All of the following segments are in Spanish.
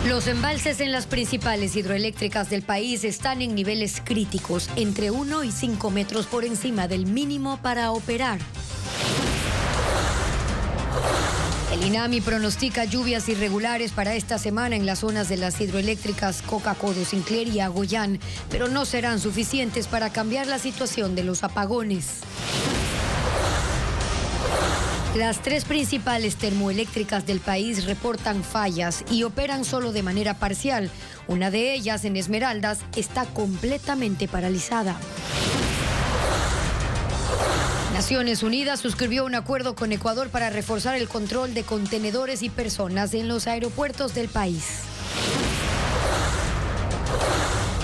Los embalses en las principales hidroeléctricas del país están en niveles críticos, entre 1 y 5 metros por encima del mínimo para operar. El INAMI pronostica lluvias irregulares para esta semana en las zonas de las hidroeléctricas Coca-Codo, Sinclair y Agoyán, pero no serán suficientes para cambiar la situación de los apagones. Las 3 principales termoeléctricas del país reportan fallas y operan solo de manera parcial. Una de ellas, en Esmeraldas, está completamente paralizada. Naciones Unidas suscribió un acuerdo con Ecuador para reforzar el control de contenedores y personas en los aeropuertos del país.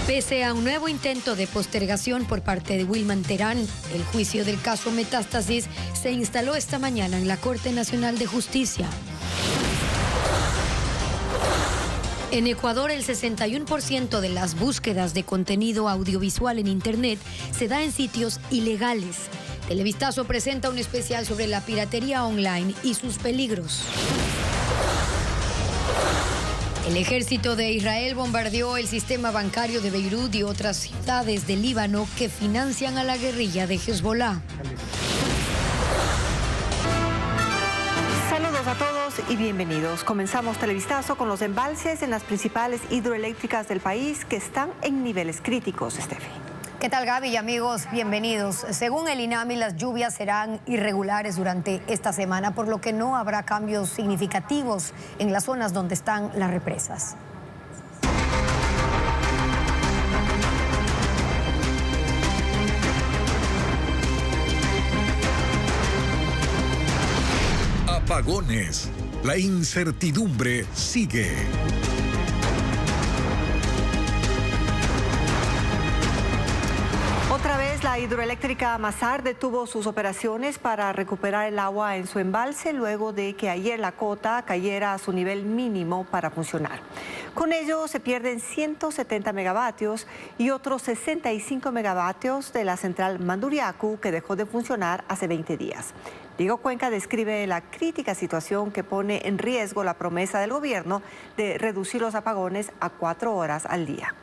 Pese a un nuevo intento de postergación por parte de Wilman Terán, el juicio del caso Metástasis se instaló esta mañana en la Corte Nacional de Justicia. En Ecuador, el 61% de las búsquedas de contenido audiovisual en Internet se da en sitios ilegales. Televistazo presenta un especial sobre la piratería online y sus peligros. El ejército de Israel bombardeó el sistema bancario de Beirut y otras ciudades del Líbano que financian a la guerrilla de Hezbollah. Saludos a todos y bienvenidos. Comenzamos Televistazo con los embalses en las principales hidroeléctricas del país que están en niveles críticos, Steffi. ¿Qué tal, Gaby y amigos? Bienvenidos. Según el INAMI, las lluvias serán irregulares durante esta semana, por lo que no habrá cambios significativos en las zonas donde están las represas. Apagones. La incertidumbre sigue. Otra vez la hidroeléctrica Masar detuvo sus operaciones para recuperar el agua en su embalse luego de que ayer la cota cayera a su nivel mínimo para funcionar. Con ello se pierden 170 megavatios y otros 65 megavatios de la central Manduriacu, que dejó de funcionar hace 20 días. Diego Cuenca describe la crítica situación que pone en riesgo la promesa del gobierno de reducir los apagones a 4 horas al día.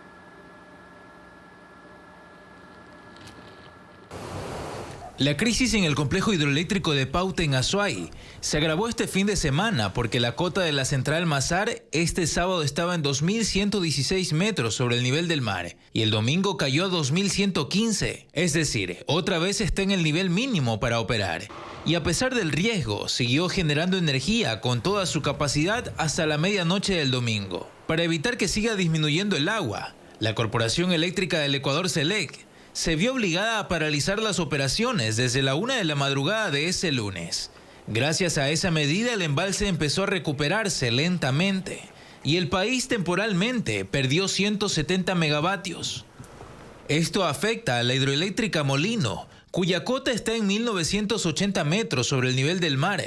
La crisis en el complejo hidroeléctrico de Pauta en Azuay se agravó este fin de semana porque la cota de la central Masar este sábado estaba en 2.116 metros sobre el nivel del mar y el domingo cayó a 2.115, es decir, otra vez está en el nivel mínimo para operar. Y a pesar del riesgo, siguió generando energía con toda su capacidad hasta la medianoche del domingo. Para evitar que siga disminuyendo el agua, la Corporación Eléctrica del Ecuador, CELEC, se vio obligada a paralizar las operaciones desde la 1 de la madrugada de ese lunes. Gracias a esa medida, el embalse empezó a recuperarse lentamente y el país temporalmente perdió 170 megavatios. Esto afecta a la hidroeléctrica Molino, cuya cota está en 1.980 metros sobre el nivel del mar,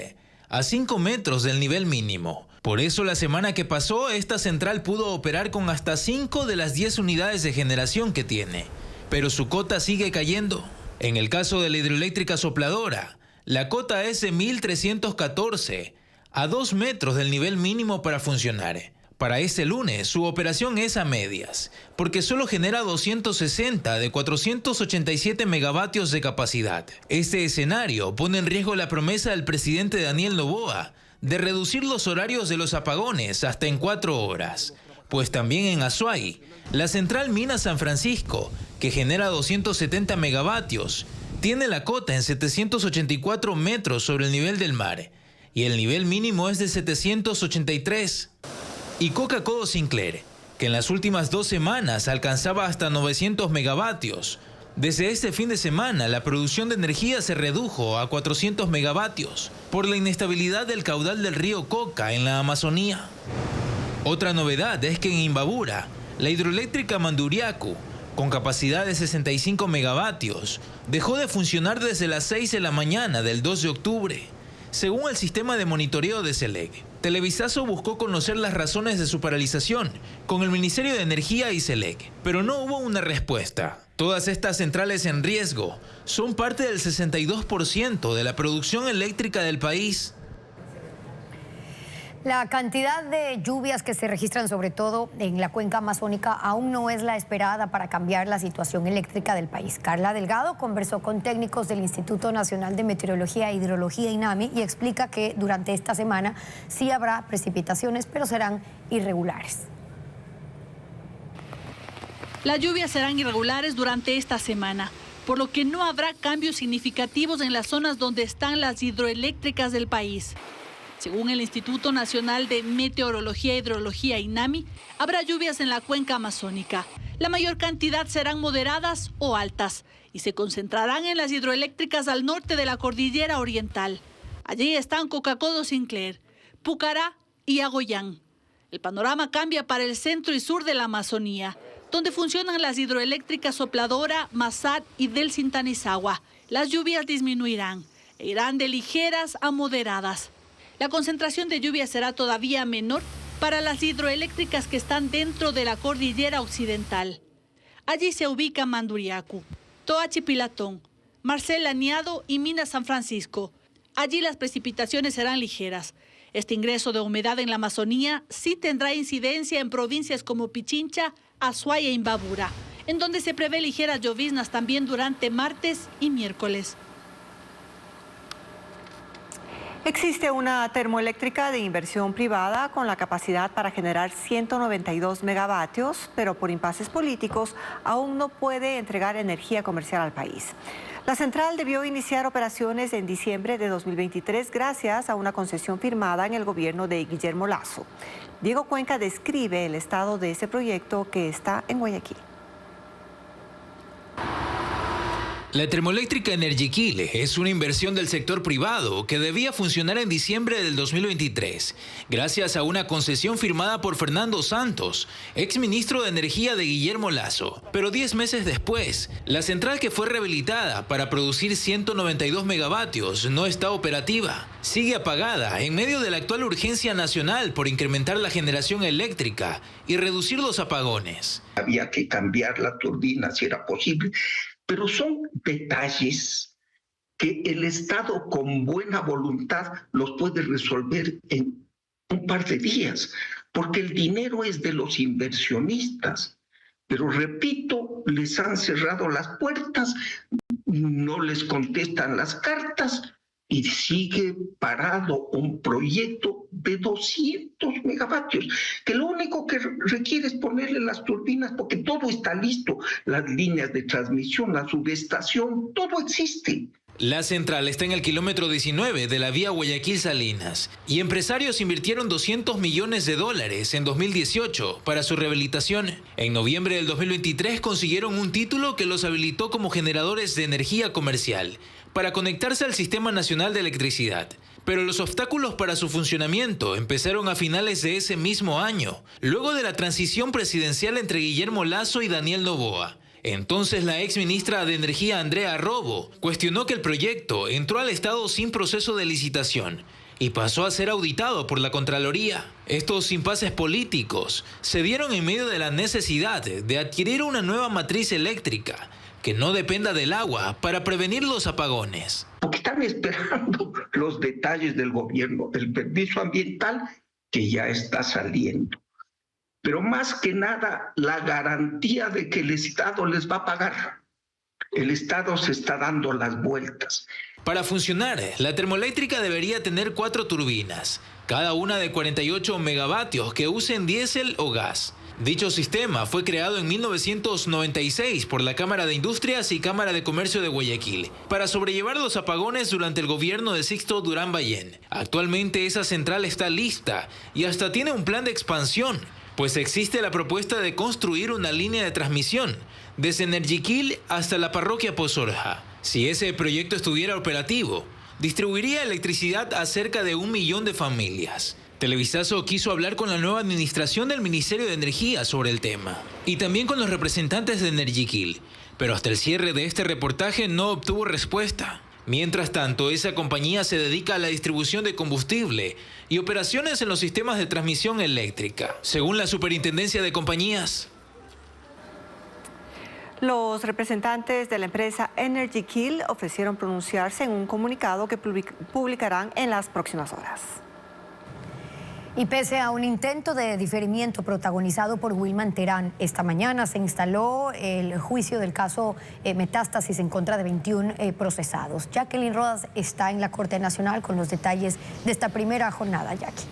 a 5 metros del nivel mínimo. Por eso la semana que pasó, esta central pudo operar con hasta 5 de las 10 unidades de generación que tiene. Pero su cota sigue cayendo. En el caso de la hidroeléctrica Sopladora, la cota es de 1.314, a 2 metros del nivel mínimo para funcionar. Para este lunes, su operación es a medias, porque solo genera 260 de 487 megavatios de capacidad. Este escenario pone en riesgo la promesa del presidente Daniel Noboa de reducir los horarios de los apagones hasta en 4 horas. Pues también en Azuay, la central Mina San Francisco, que genera 270 megavatios, tiene la cota en 784 metros sobre el nivel del mar y el nivel mínimo es de 783. Y Coca-Codo Sinclair, que en las últimas 2 semanas alcanzaba hasta 900 megavatios. Desde este fin de semana, la producción de energía se redujo a 400 megavatios por la inestabilidad del caudal del río Coca en la Amazonía. Otra novedad es que en Imbabura, la hidroeléctrica Manduriacu, con capacidad de 65 megavatios, dejó de funcionar desde las 6 de la mañana del 2 de octubre. Según el sistema de monitoreo de CELEC, Televistazo buscó conocer las razones de su paralización con el Ministerio de Energía y CELEC, pero no hubo una respuesta. Todas estas centrales en riesgo son parte del 62% de la producción eléctrica del país. La cantidad de lluvias que se registran sobre todo en la cuenca amazónica aún no es la esperada para cambiar la situación eléctrica del país. Carla Delgado conversó con técnicos del Instituto Nacional de Meteorología e Hidrología INAMI y explica que durante esta semana sí habrá precipitaciones, pero serán irregulares. Las lluvias serán irregulares durante esta semana, por lo que no habrá cambios significativos en las zonas donde están las hidroeléctricas del país. Según el Instituto Nacional de Meteorología e Hidrología INAMI, habrá lluvias en la cuenca amazónica. La mayor cantidad serán moderadas o altas y se concentrarán en las hidroeléctricas al norte de la cordillera oriental. Allí están Cocacodo Sinclair, Pucará y Agoyán. El panorama cambia para el centro y sur de la Amazonía, donde funcionan las hidroeléctricas Sopladora, Masar y del Sintanizagua. Las lluvias disminuirán e irán de ligeras a moderadas. La concentración de lluvia será todavía menor para las hidroeléctricas que están dentro de la cordillera occidental. Allí se ubican Manduriacu, Toachi Pilatón, Marcel Laniado y Mina San Francisco. Allí las precipitaciones serán ligeras. Este ingreso de humedad en la Amazonía sí tendrá incidencia en provincias como Pichincha, Azuay e Imbabura, en donde se prevé ligeras lloviznas también durante martes y miércoles. Existe una termoeléctrica de inversión privada con la capacidad para generar 192 megavatios, pero por impases políticos aún no puede entregar energía comercial al país. La central debió iniciar operaciones en diciembre de 2023 gracias a una concesión firmada en el gobierno de Guillermo Lasso. Diego Cuenca describe el estado de ese proyecto que está en Guayaquil. La termoeléctrica Energiquil es una inversión del sector privado que debía funcionar en diciembre del 2023, gracias a una concesión firmada por Fernando Santos, exministro de Energía de Guillermo Lasso. Pero 10 meses después, la central que fue rehabilitada para producir 192 megavatios no está operativa. Sigue apagada en medio de la actual urgencia nacional por incrementar la generación eléctrica y reducir los apagones. Había que cambiar la turbina si era posible. Pero son detalles que el Estado con buena voluntad los puede resolver en un par de días, porque el dinero es de los inversionistas. Pero repito, les han cerrado las puertas, no les contestan las cartas y sigue parado un proyecto de 200 megavatios, que lo único que requiere es ponerle las turbinas, porque todo está listo, las líneas de transmisión, la subestación, todo existe. La central está en el kilómetro 19 de la vía Guayaquil-Salinas y empresarios invirtieron $200 millones en 2018 para su rehabilitación. En noviembre del 2023 consiguieron un título que los habilitó como generadores de energía comercial para conectarse al Sistema Nacional de Electricidad. Pero los obstáculos para su funcionamiento empezaron a finales de ese mismo año, luego de la transición presidencial entre Guillermo Lasso y Daniel Noboa. Entonces la exministra de Energía Andrea Robo cuestionó que el proyecto entró al Estado sin proceso de licitación y pasó a ser auditado por la Contraloría. Estos impases políticos se dieron en medio de la necesidad de adquirir una nueva matriz eléctrica que no dependa del agua para prevenir los apagones. Porque están esperando los detalles del gobierno, del permiso ambiental que ya está saliendo. Pero más que nada, la garantía de que el Estado les va a pagar. El Estado se está dando las vueltas. Para funcionar, la termoeléctrica debería tener 4 turbinas, cada una de 48 megavatios que usen diésel o gas. Dicho sistema fue creado en 1996 por la Cámara de Industrias y Cámara de Comercio de Guayaquil para sobrellevar los apagones durante el gobierno de Sixto Durán Ballén. Actualmente esa central está lista y hasta tiene un plan de expansión, pues existe la propuesta de construir una línea de transmisión desde Energiquil hasta la parroquia Pozorja. Si ese proyecto estuviera operativo, distribuiría electricidad a cerca de 1 millón de familias. Televisazo quiso hablar con la nueva administración del Ministerio de Energía sobre el tema y también con los representantes de Energiquil, pero hasta el cierre de este reportaje no obtuvo respuesta. Mientras tanto, esa compañía se dedica a la distribución de combustible y operaciones en los sistemas de transmisión eléctrica, según la Superintendencia de Compañías. Los representantes de la empresa Energiquil ofrecieron pronunciarse en un comunicado que publicarán en las próximas horas. Y pese a un intento de diferimiento protagonizado por Wilman Terán, esta mañana se instaló el juicio del caso Metástasis en contra de 21 procesados. Jacqueline Rodas está en la Corte Nacional con los detalles de esta primera jornada. Jackie.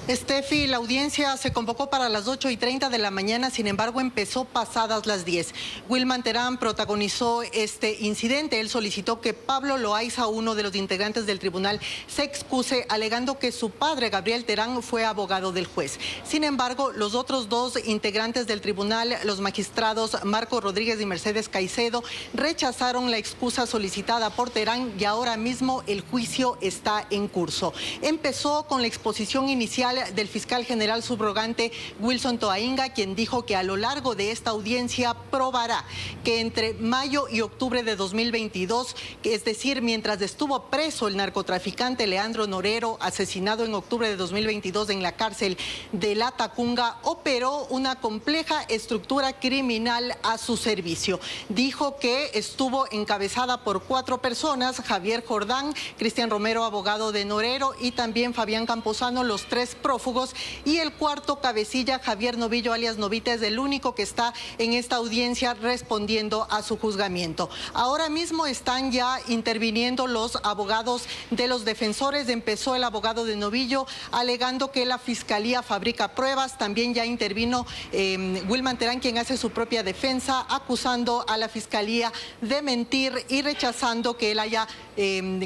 Estefi, la audiencia se convocó para las 8:30 de la mañana, sin embargo empezó pasadas las 10. Wilman Terán protagonizó este incidente. Él solicitó que Pablo Loaiza, uno de los integrantes del tribunal, se excuse, alegando que su padre, Gabriel Terán, fue abogado del juez. Sin embargo, los otros dos integrantes del tribunal, los magistrados Marco Rodríguez y Mercedes Caicedo, rechazaron la excusa solicitada por Terán y ahora mismo el juicio está en curso. Empezó con la exposición inicial del fiscal general subrogante Wilson Toainga, quien dijo que a lo largo de esta audiencia probará que entre mayo y octubre de 2022, es decir, mientras estuvo preso el narcotraficante Leandro Norero, asesinado en octubre de 2022 en la cárcel de La Tacunga, operó una compleja estructura criminal a su servicio. Dijo que estuvo encabezada por 4 personas: Javier Jordán, Cristian Romero, abogado de Norero, y también Fabián Camposano, los 3 prófugos, y el cuarto cabecilla, Javier Novillo alias Novita, es el único que está en esta audiencia respondiendo a su juzgamiento. Ahora mismo están ya interviniendo los abogados de los defensores. Empezó el abogado de Novillo alegando que la fiscalía fabrica pruebas. También ya intervino Wilman Terán, quien hace su propia defensa, acusando a la fiscalía de mentir y rechazando que él haya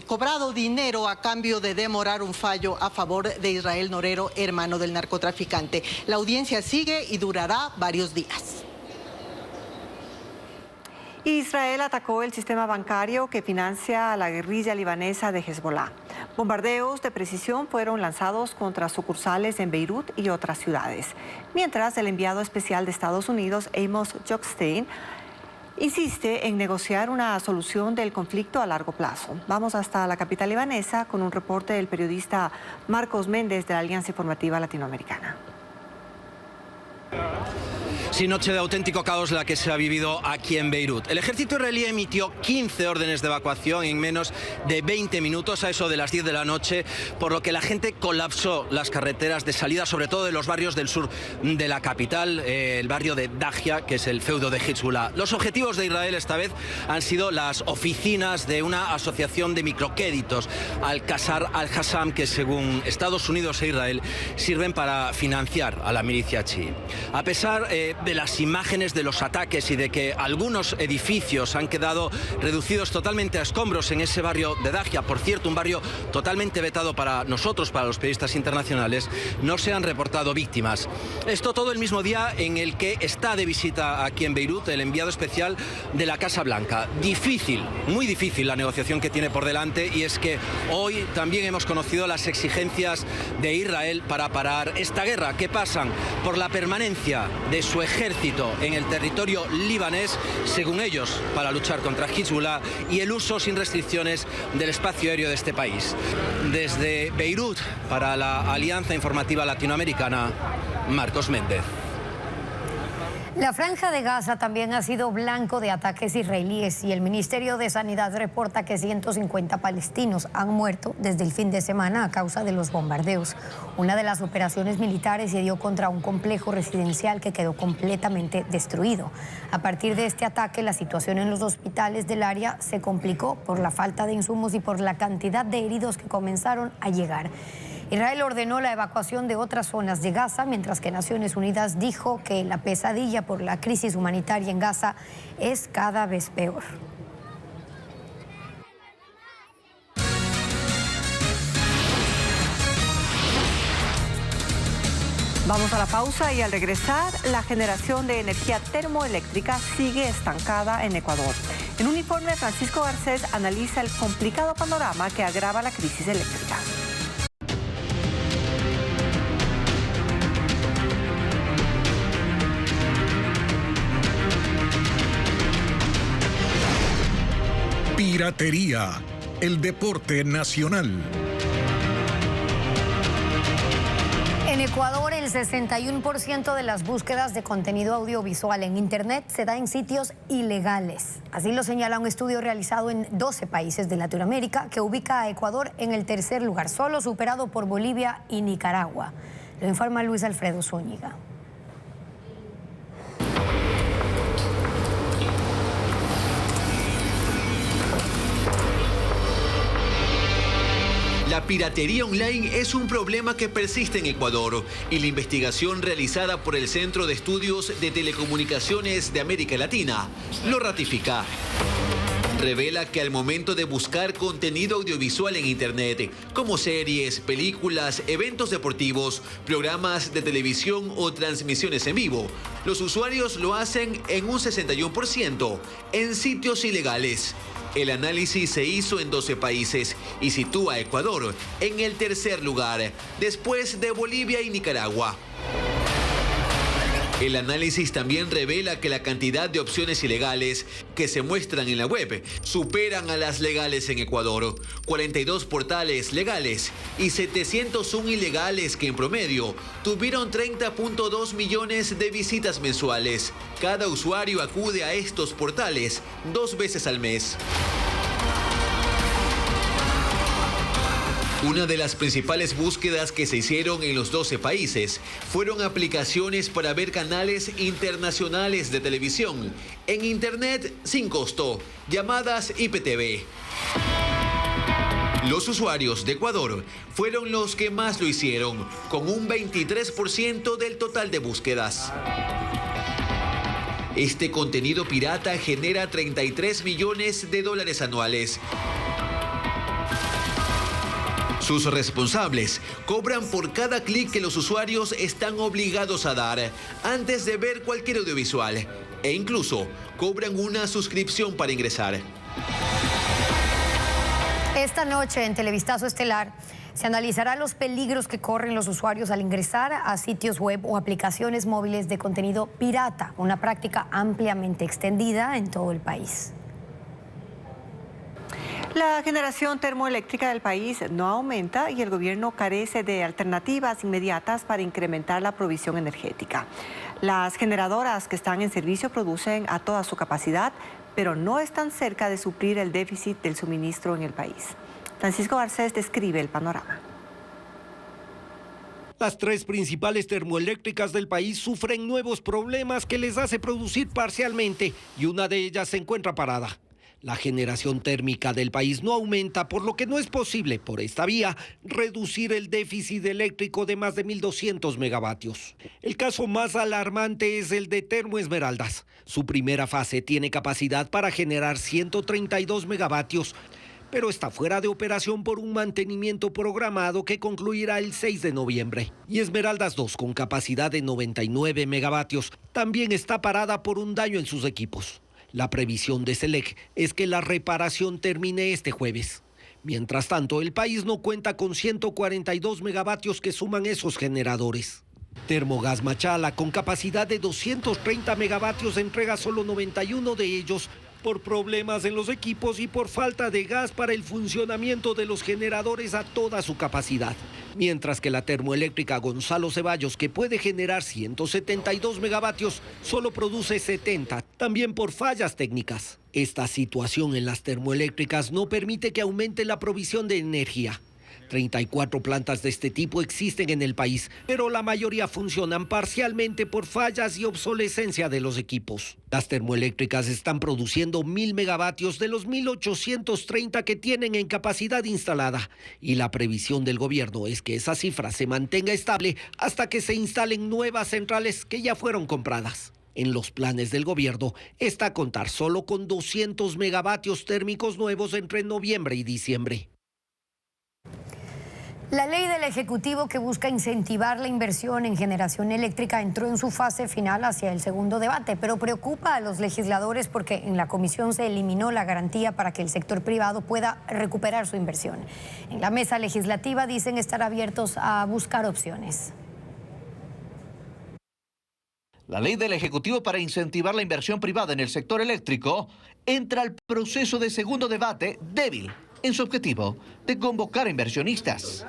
cobrado dinero a cambio de demorar un fallo a favor de Israel Norero, hermano del narcotraficante. La audiencia sigue y durará varios días. Israel atacó el sistema bancario que financia a la guerrilla libanesa de Hezbollah. Bombardeos de precisión fueron lanzados contra sucursales en Beirut y otras ciudades. Mientras, el enviado especial de Estados Unidos, Amos Hochstein, insiste en negociar una solución del conflicto a largo plazo. Vamos hasta la capital libanesa con un reporte del periodista Marcos Méndez de la Alianza Informativa Latinoamericana. Sí, noche de auténtico caos la que se ha vivido aquí en Beirut. El ejército israelí emitió 15 órdenes de evacuación en menos de 20 minutos, a eso de las 10 de la noche, por lo que la gente colapsó las carreteras de salida, sobre todo de los barrios del sur de la capital, el barrio de Dahia, que es el feudo de Hezbollah. Los objetivos de Israel esta vez han sido las oficinas de una asociación de microcréditos, Al-Qasar Al-Hassam, que según Estados Unidos e Israel sirven para financiar a la milicia chií. A pesar de las imágenes de los ataques y de que algunos edificios han quedado reducidos totalmente a escombros en ese barrio de Dahia, por cierto, un barrio totalmente vetado para nosotros, para los periodistas internacionales, no se han reportado víctimas. Esto todo el mismo día en el que está de visita aquí en Beirut el enviado especial de la Casa Blanca. Difícil, muy difícil la negociación que tiene por delante, y es que hoy también hemos conocido las exigencias de Israel para parar esta guerra, que pasan por la permanencia de su ejército en el territorio libanés, según ellos, para luchar contra Hezbollah, y el uso sin restricciones del espacio aéreo de este país. Desde Beirut, para la Alianza Informativa Latinoamericana, Marcos Méndez. La Franja de Gaza también ha sido blanco de ataques israelíes y el Ministerio de Sanidad reporta que 150 palestinos han muerto desde el fin de semana a causa de los bombardeos. Una de las operaciones militares se dio contra un complejo residencial que quedó completamente destruido. A partir de este ataque, la situación en los hospitales del área se complicó por la falta de insumos y por la cantidad de heridos que comenzaron a llegar. Israel ordenó la evacuación de otras zonas de Gaza, mientras que Naciones Unidas dijo que la pesadilla por la crisis humanitaria en Gaza es cada vez peor. Vamos a la pausa y al regresar, la generación de energía termoeléctrica sigue estancada en Ecuador. En un informe, Francisco Garcés analiza el complicado panorama que agrava la crisis eléctrica. Piratería, el deporte nacional. En Ecuador Ecuador, el 61% de las búsquedas de contenido audiovisual en Internet se da en sitios ilegales. Así lo señala un estudio realizado en 12 países de Latinoamérica que ubica a Ecuador en el tercer lugar, solo superado por Bolivia y Nicaragua. Lo informa Luis Alfredo Zúñiga. La piratería online es un problema que persiste en Ecuador y la investigación realizada por el Centro de Estudios de Telecomunicaciones de América Latina lo ratifica. Revela que al momento de buscar contenido audiovisual en Internet, como series, películas, eventos deportivos, programas de televisión o transmisiones en vivo, los usuarios lo hacen en un 61% en sitios ilegales. El análisis se hizo en 12 países y sitúa a Ecuador en el tercer lugar, después de Bolivia y Nicaragua. El análisis también revela que la cantidad de opciones ilegales que se muestran en la web superan a las legales en Ecuador. 42 portales legales y 701 ilegales que en promedio tuvieron 30.2 millones de visitas mensuales. Cada usuario acude a estos portales 2 veces al mes. Una de las principales búsquedas que se hicieron en los 12 países fueron aplicaciones para ver canales internacionales de televisión en Internet sin costo, llamadas IPTV. Los usuarios de Ecuador fueron los que más lo hicieron, con un 23% del total de búsquedas. Este contenido pirata genera $33 millones anuales. Sus responsables cobran por cada clic que los usuarios están obligados a dar antes de ver cualquier audiovisual e incluso cobran una suscripción para ingresar. Esta noche en Televistazo Estelar se analizará los peligros que corren los usuarios al ingresar a sitios web o aplicaciones móviles de contenido pirata, una práctica ampliamente extendida en todo el país. La generación termoeléctrica del país no aumenta y el gobierno carece de alternativas inmediatas para incrementar la provisión energética. Las generadoras que están en servicio producen a toda su capacidad, pero no están cerca de suplir el déficit del suministro en el país. Francisco Garcés describe el panorama. Las 3 principales termoeléctricas del país sufren nuevos problemas que les hace producir parcialmente y una de ellas se encuentra parada. La generación térmica del país no aumenta, por lo que no es posible, por esta vía, reducir el déficit eléctrico de más de 1.200 megavatios. El caso más alarmante es el de Termo Esmeraldas. Su primera fase tiene capacidad para generar 132 megavatios, pero está fuera de operación por un mantenimiento programado que concluirá el 6 de noviembre. Y Esmeraldas 2, con capacidad de 99 megavatios, también está parada por un daño en sus equipos. La previsión de SELEC es que la reparación termine este jueves. Mientras tanto, el país no cuenta con 142 megavatios que suman esos generadores. Termogas Machala, con capacidad de 230 megavatios, entrega solo 91 de ellos por problemas en los equipos y por falta de gas para el funcionamiento de los generadores a toda su capacidad. Mientras que la termoeléctrica Gonzalo Ceballos, que puede generar 172 megavatios, solo produce 70, también por fallas técnicas. Esta situación en las termoeléctricas no permite que aumente la provisión de energía. 34 plantas de este tipo existen en el país, pero la mayoría funcionan parcialmente por fallas y obsolescencia de los equipos. Las termoeléctricas están produciendo 1.000 megavatios de los 1.830 que tienen en capacidad instalada, y la previsión del gobierno es que esa cifra se mantenga estable hasta que se instalen nuevas centrales que ya fueron compradas. En los planes del gobierno está contar solo con 200 megavatios térmicos nuevos entre noviembre y diciembre. La ley del Ejecutivo que busca incentivar la inversión en generación eléctrica entró en su fase final hacia el segundo debate, pero preocupa a los legisladores porque en la comisión se eliminó la garantía para que el sector privado pueda recuperar su inversión. En la mesa legislativa dicen estar abiertos a buscar opciones. La ley del Ejecutivo para incentivar la inversión privada en el sector eléctrico entra al proceso de segundo debate débil en su objetivo de convocar inversionistas.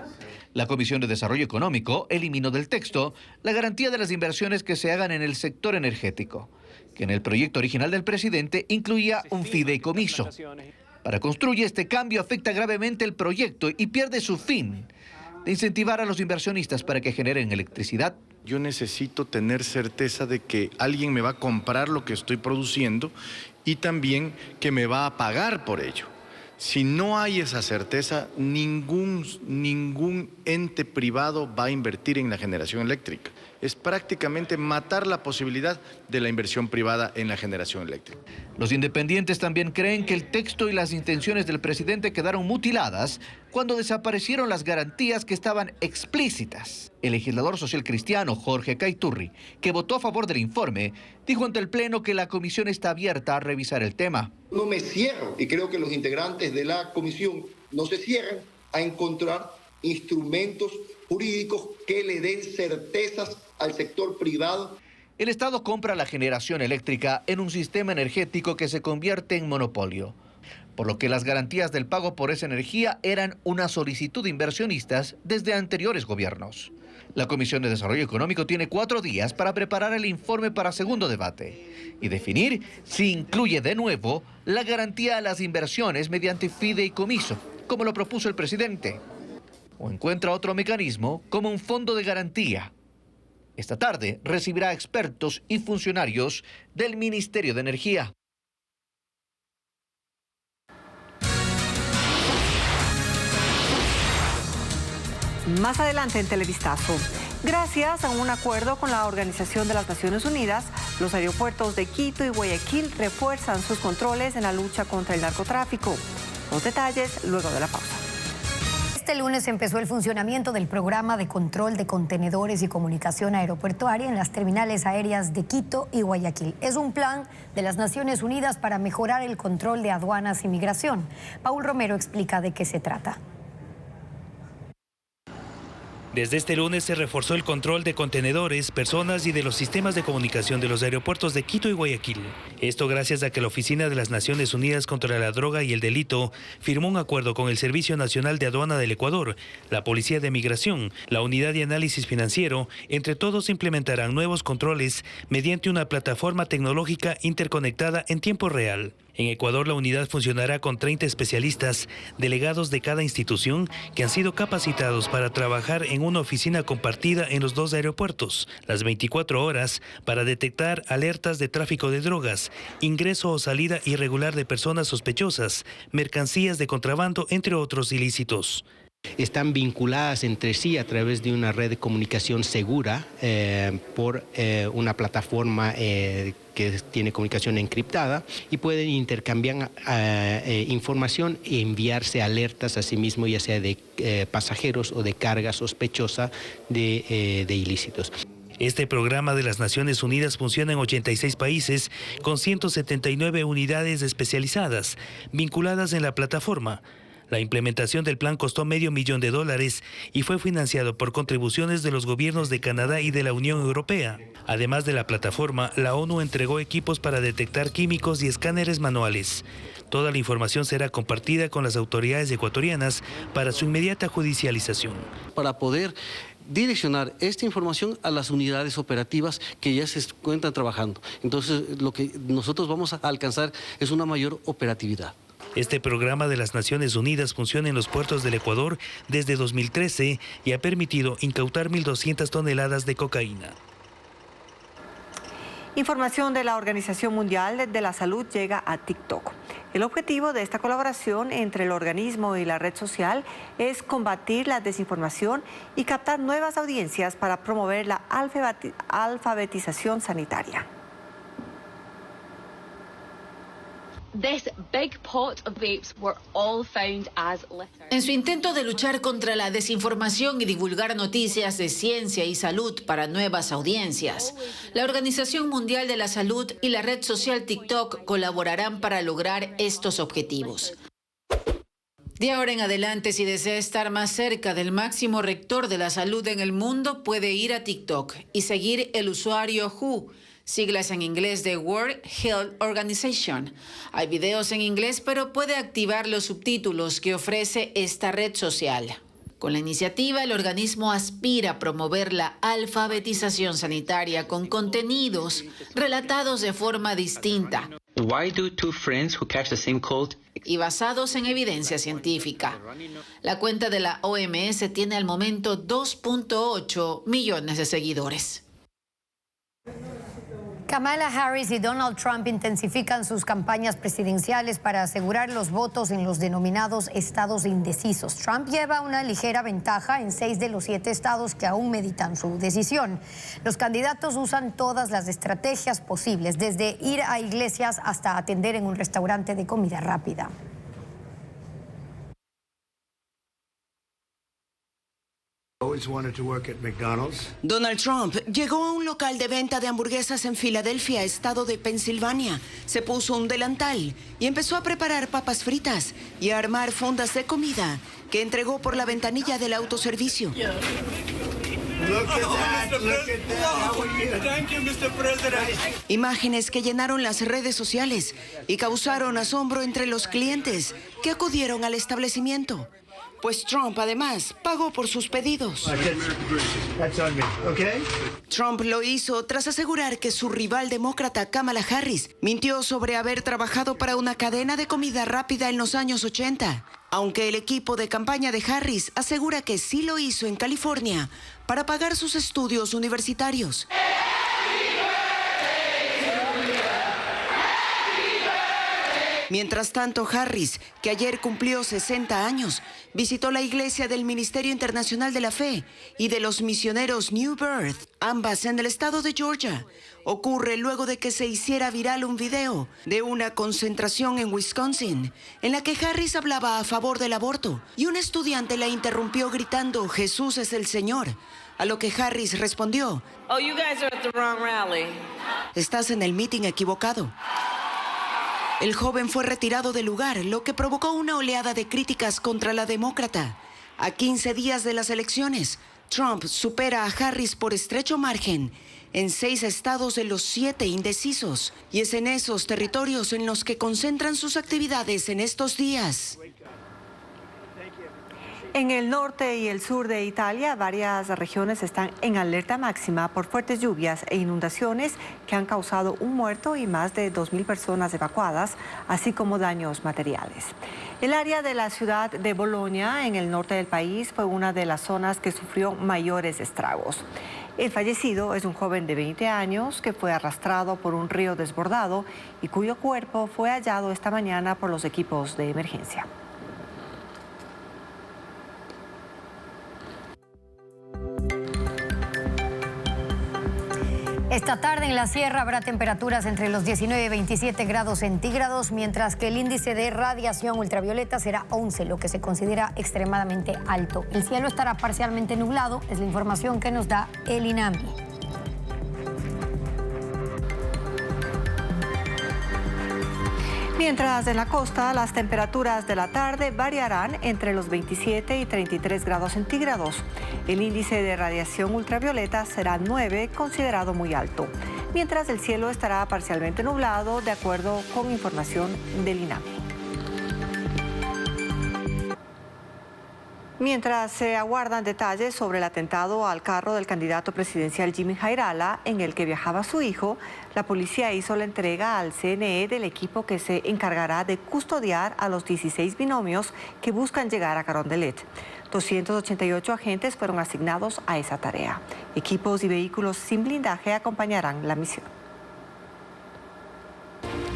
La Comisión de Desarrollo Económico eliminó del texto la garantía de las inversiones que se hagan en el sector energético, que en el proyecto original del presidente incluía un fideicomiso. Para construir este cambio afecta gravemente el proyecto y pierde su fin de incentivar a los inversionistas para que generen electricidad. Yo necesito tener certeza de que alguien me va a comprar lo que estoy produciendo y también que me va a pagar por ello. Si no hay esa certeza, ningún ente privado va a invertir en la generación eléctrica. Es prácticamente matar la posibilidad de la inversión privada en la generación eléctrica. Los independientes también creen que el texto y las intenciones del presidente quedaron mutiladas cuando desaparecieron las garantías que estaban explícitas. El legislador social cristiano Jorge Caiturri, que votó a favor del informe, dijo ante el Pleno que la comisión está abierta a revisar el tema. No me cierro, y creo que los integrantes de la comisión no se cierran a encontrar instrumentos jurídicos que le den certezas al sector privado. El Estado compra la generación eléctrica en un sistema energético que se convierte en monopolio, por lo que las garantías del pago por esa energía eran una solicitud de inversionistas desde anteriores gobiernos. La Comisión de Desarrollo Económico tiene 4 días para preparar el informe para segundo debate y definir si incluye de nuevo la garantía a las inversiones mediante fideicomiso, como lo propuso el presidente, o encuentra otro mecanismo como un fondo de garantía. Esta tarde recibirá expertos y funcionarios del Ministerio de Energía. Más adelante en Televistazo. Gracias a un acuerdo con la Organización de las Naciones Unidas, los aeropuertos de Quito y Guayaquil refuerzan sus controles en la lucha contra el narcotráfico. Los detalles luego de la pausa. Este lunes empezó el funcionamiento del programa de control de contenedores y comunicación aeroportuaria en las terminales aéreas de Quito y Guayaquil. Es un plan de las Naciones Unidas para mejorar el control de aduanas y migración. Paul Romero explica de qué se trata. Desde este lunes se reforzó el control de contenedores, personas y de los sistemas de comunicación de los aeropuertos de Quito y Guayaquil. Esto gracias a que la Oficina de las Naciones Unidas contra la Droga y el Delito firmó un acuerdo con el Servicio Nacional de Aduana del Ecuador, la Policía de Migración, la Unidad de Análisis Financiero. Entre todos implementarán nuevos controles mediante una plataforma tecnológica interconectada en tiempo real. En Ecuador, la unidad funcionará con 30 especialistas, delegados de cada institución, que han sido capacitados para trabajar en una oficina compartida en los 2 aeropuertos, las 24 horas, para detectar alertas de tráfico de drogas, ingreso o salida irregular de personas sospechosas, mercancías de contrabando, entre otros ilícitos. Están vinculadas entre sí a través de una red de comunicación segura por una plataforma que tiene comunicación encriptada y pueden intercambiar información e enviarse alertas a sí mismo, ya sea de pasajeros o de carga sospechosa de ilícitos. Este programa de las Naciones Unidas funciona en 86 países con 179 unidades especializadas vinculadas en la plataforma. La implementación del plan costó $500,000 y fue financiado por contribuciones de los gobiernos de Canadá y de la Unión Europea. Además de la plataforma, la ONU entregó equipos para detectar químicos y escáneres manuales. Toda la información será compartida con las autoridades ecuatorianas para su inmediata judicialización. Para poder direccionar esta información a las unidades operativas que ya se encuentran trabajando. Entonces, lo que nosotros vamos a alcanzar es una mayor operatividad. Este programa de las Naciones Unidas funciona en los puertos del Ecuador desde 2013 y ha permitido incautar 1.200 toneladas de cocaína. Información de la Organización Mundial de la Salud llega a TikTok. El objetivo de esta colaboración entre el organismo y la red social es combatir la desinformación y captar nuevas audiencias para promover la alfabetización sanitaria. En su intento de luchar contra la desinformación y divulgar noticias de ciencia y salud para nuevas audiencias, la Organización Mundial de la Salud y la red social TikTok colaborarán para lograr estos objetivos. De ahora en adelante, si desea estar más cerca del máximo rector de la salud en el mundo, puede ir a TikTok y seguir el usuario WHO, siglas en inglés de World Health Organization. Hay videos en inglés, pero puede activar los subtítulos que ofrece esta red social. Con la iniciativa, el organismo aspira a promover la alfabetización sanitaria con contenidos relatados de forma distinta y basados en evidencia científica. La cuenta de la OMS tiene al momento 2.8 millones de seguidores. Kamala Harris y Donald Trump intensifican sus campañas presidenciales para asegurar los votos en los denominados estados indecisos. Trump lleva una ligera ventaja en 6 de los 7 estados que aún meditan su decisión. Los candidatos usan todas las estrategias posibles, desde ir a iglesias hasta atender en un restaurante de comida rápida. Donald Trump llegó a un local de venta de hamburguesas en Filadelfia, estado de Pensilvania. Se puso un delantal y empezó a preparar papas fritas y a armar fundas de comida que entregó por la ventanilla del autoservicio. Imágenes que llenaron las redes sociales y causaron asombro entre los clientes que acudieron al establecimiento. Pues Trump, además, pagó por sus pedidos. Trump lo hizo tras asegurar que su rival demócrata, Kamala Harris, mintió sobre haber trabajado para una cadena de comida rápida en los años 80. Aunque el equipo de campaña de Harris asegura que sí lo hizo en California para pagar sus estudios universitarios. Mientras tanto, Harris, que ayer cumplió 60 años, visitó la iglesia del Ministerio Internacional de la Fe y de los misioneros New Birth, ambas en el estado de Georgia. Ocurre luego de que se hiciera viral un video de una concentración en Wisconsin, en la que Harris hablaba a favor del aborto y un estudiante la interrumpió gritando "Jesús es el Señor", a lo que Harris respondió: "Oh, you guys are at the wrong rally." "Estás en el meeting equivocado". El joven fue retirado del lugar, lo que provocó una oleada de críticas contra la demócrata. A 15 días de las elecciones, Trump supera a Harris por estrecho margen en 6 estados de los 7 indecisos, y es en esos territorios en los que concentran sus actividades en estos días. En el norte y el sur de Italia, varias regiones están en alerta máxima por fuertes lluvias e inundaciones que han causado un muerto y más de 2.000 personas evacuadas, así como daños materiales. El área de la ciudad de Bolonia, en el norte del país, fue una de las zonas que sufrió mayores estragos. El fallecido es un joven de 20 años que fue arrastrado por un río desbordado y cuyo cuerpo fue hallado esta mañana por los equipos de emergencia. Esta tarde en la sierra habrá temperaturas entre los 19 y 27 grados centígrados, mientras que el índice de radiación ultravioleta será 11, lo que se considera extremadamente alto. El cielo estará parcialmente nublado, es la información que nos da el INAMI. Mientras en la costa las temperaturas de la tarde variarán entre los 27 y 33 grados centígrados. El índice de radiación ultravioleta será 9, considerado muy alto, mientras el cielo estará parcialmente nublado, de acuerdo con información del INAMI. Mientras se aguardan detalles sobre el atentado al carro del candidato presidencial Jimmy Jairala, en el que viajaba su hijo, la policía hizo la entrega al CNE del equipo que se encargará de custodiar a los 16 binomios que buscan llegar a Carondelet. 288 agentes fueron asignados a esa tarea. Equipos y vehículos sin blindaje acompañarán la misión.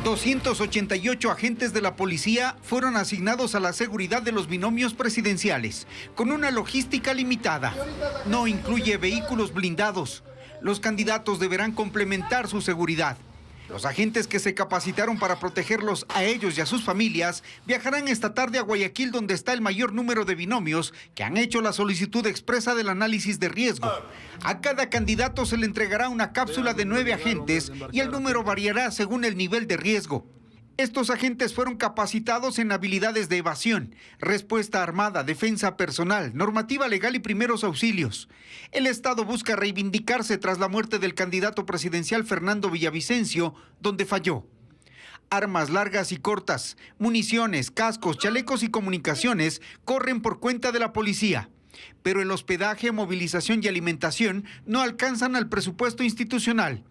288 agentes de la policía fueron asignados a la seguridad de los binomios presidenciales, con una logística limitada. No incluye vehículos blindados. Los candidatos deberán complementar su seguridad. Los agentes que se capacitaron para protegerlos a ellos y a sus familias viajarán esta tarde a Guayaquil, donde está el mayor número de binomios que han hecho la solicitud expresa del análisis de riesgo. A cada candidato se le entregará una cápsula de 9 agentes y el número variará según el nivel de riesgo. Estos agentes fueron capacitados en habilidades de evasión, respuesta armada, defensa personal, normativa legal y primeros auxilios. El Estado busca reivindicarse tras la muerte del candidato presidencial Fernando Villavicencio, donde falló. Armas largas y cortas, municiones, cascos, chalecos y comunicaciones corren por cuenta de la policía. pero el hospedaje, movilización y alimentación no alcanzan al presupuesto institucional.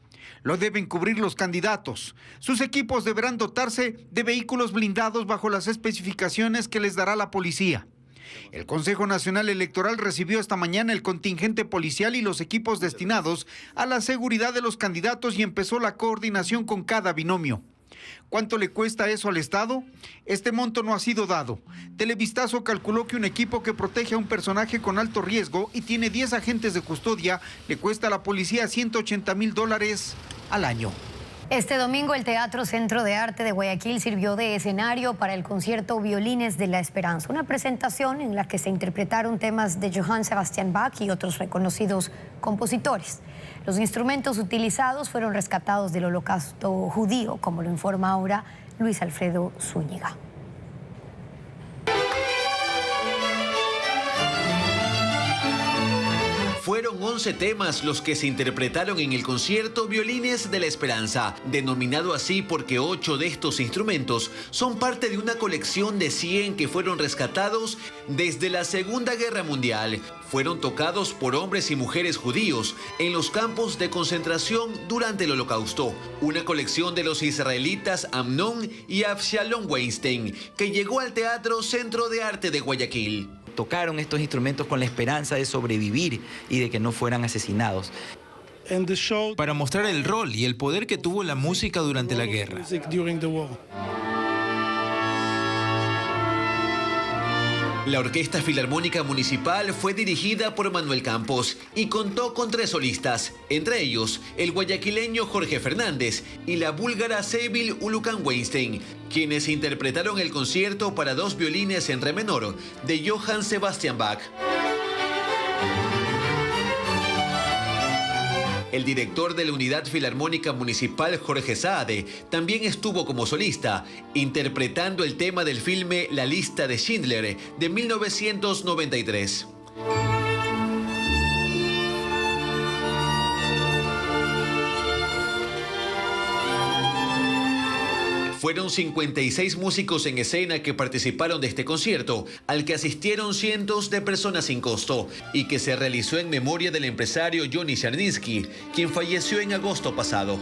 Lo deben cubrir los candidatos. Sus equipos deberán dotarse de vehículos blindados bajo las especificaciones que les dará la policía. El Consejo Nacional Electoral recibió esta mañana el contingente policial y los equipos destinados a la seguridad de los candidatos y empezó la coordinación con cada binomio. ¿Cuánto le cuesta eso al Estado? Este monto no ha sido dado. Televistazo calculó que un equipo que protege a un personaje con alto riesgo y tiene 10 agentes de custodia le cuesta a la policía $180,000 al año. Este domingo el Teatro Centro de Arte de Guayaquil sirvió de escenario para el concierto Violines de la Esperanza, una presentación en la que se interpretaron temas de Johann Sebastian Bach y otros reconocidos compositores. Los instrumentos utilizados fueron rescatados del Holocausto judío, como lo informa ahora Luis Alfredo Zúñiga. Fueron 11 temas los que se interpretaron en el concierto Violines de la Esperanza, denominado así porque 8 de estos instrumentos son parte de una colección de 100 que fueron rescatados desde la Segunda Guerra Mundial. Fueron tocados por hombres y mujeres judíos en los campos de concentración durante el Holocausto. Una colección de los israelitas Amnon y Avshalom Weinstein, que llegó al Teatro Centro de Arte de Guayaquil. Tocaron estos instrumentos con la esperanza de sobrevivir y de que no fueran asesinados. Para mostrar el rol y el poder que tuvo la música durante la guerra. La Orquesta Filarmónica Municipal fue dirigida por Manuel Campos y contó con 3 solistas, entre ellos el guayaquileño Jorge Fernández y la búlgara Sevil Ulukan Weinstein, quienes interpretaron el concierto para 2 violines en re menor de Johann Sebastian Bach. El director de la Unidad Filarmónica Municipal, Jorge Saade, también estuvo como solista, interpretando el tema del filme La Lista de Schindler, de 1993. Fueron 56 músicos en escena que participaron de este concierto, al que asistieron cientos de personas sin costo, y que se realizó en memoria del empresario Johnny Czarniński, quien falleció en agosto pasado.